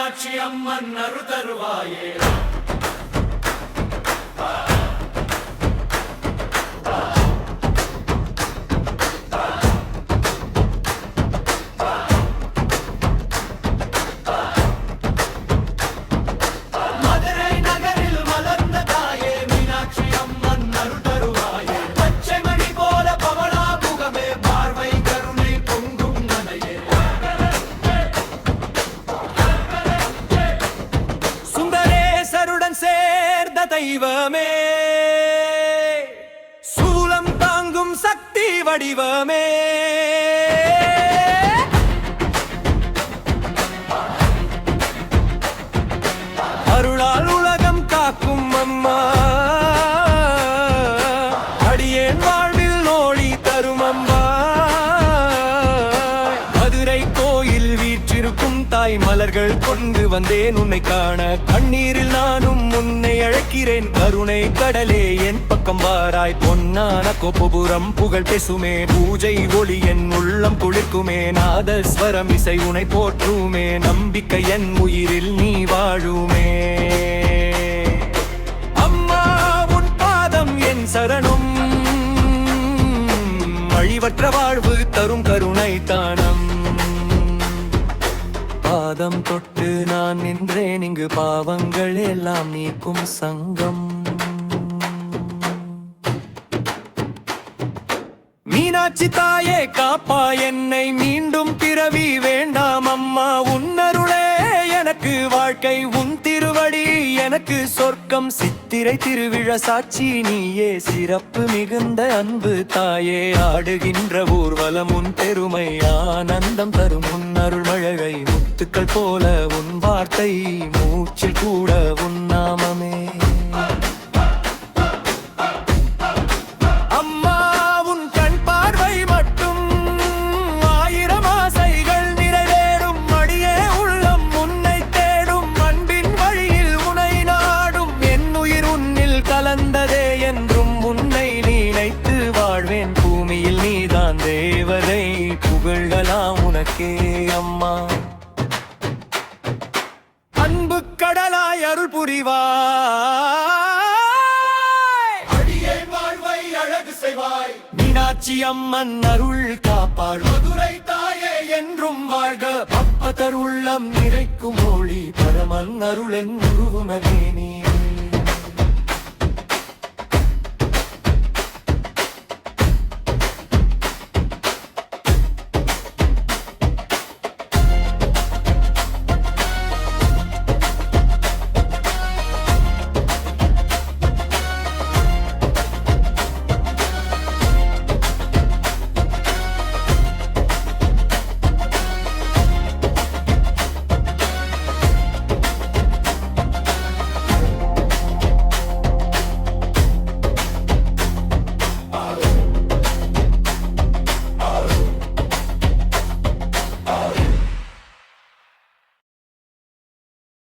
மீனாட்சி அம்மன் அருள் தருவாயே. சேர்ந்த தெய்வமே, சூலம் தாங்கும் சக்தி வடிவமே, அருளால் உலகம் காக்கும் அம்மா, அடியேன் வாழ்வில் நோடி தரும் அம்மா. மதுரை கோயில் வீற்றிருக்கும் தாய் மலர்கள் கொண்டு வந்தேன் உன்னை காண. கண்ணீரில் நானும் உன்னை அழைக்கிறேன், கருணை கடலே என் பக்கம் வாராய். பொன்னான கோபுரம் புகழ் பேசுமே, பூஜை ஒளி என் உள்ளம் குளிர்க்குமே. நாதஸ்வரம் இசை உனை போற்றுமே, நம்பிக்கை என் உயிரில் நீ வாழுமே. அம்மா உன் பாதம் என் சரணம், அழிவற்ற வாழ்வு தரும் கருணை தானம். பாதம் தொட்டு நான் நின்றேன் இங்கு, பாவங்கள் எல்லாம் நீக்கும் சங்கம். மீனாட்சி தாயே காப்பா என்னை, மீண்டும் பிறவி வேண்டாம் அம்மா. உன்னருளே எனக்கு வாழ்க்கை, உன் திருவடி எனக்கு சொர்க்கம். சித்திரை திருவிழா சாட்சி நீயே, சிறப்பு மிகுந்த அன்பு தாயே. ஆடுகின்ற ஊர்வலம் உன் பெருமை, ஆனந்தம் தரும் உன் அருள் மழை. முத்துக்கள் போல உன் வார்த்தை, மூச்சில் கூட உன் நாமமே. அம்மா உன் கண் பார்வை மட்டும், ஆயிரம் ஆசைகள் நிறைவேறும். அடியே உள்ளம் உன்னை தேடும், அன்பின் வழியில் உனை நாடும். என் உயிர் உன்னில் கலந்ததே, என்றும் உன்னை நினைத்து வாழ்வேன். பூமியில் நீதான் தேவதை, புகழ்களாம் உனக்கே அம்மா. அன்பு கடலாய் அருள் புரிவாய், அடியேன் வாழ்வை அழகு செய்வாய். மீனாட்சி அம்மன் அருள் காப்பாள், மதுரை தாயே என்றும் வாழ்க. பப்பதர் உள்ளம் நிறைக்கும் ஒளி, பரமன் அருளென் உருவுமதே நீ.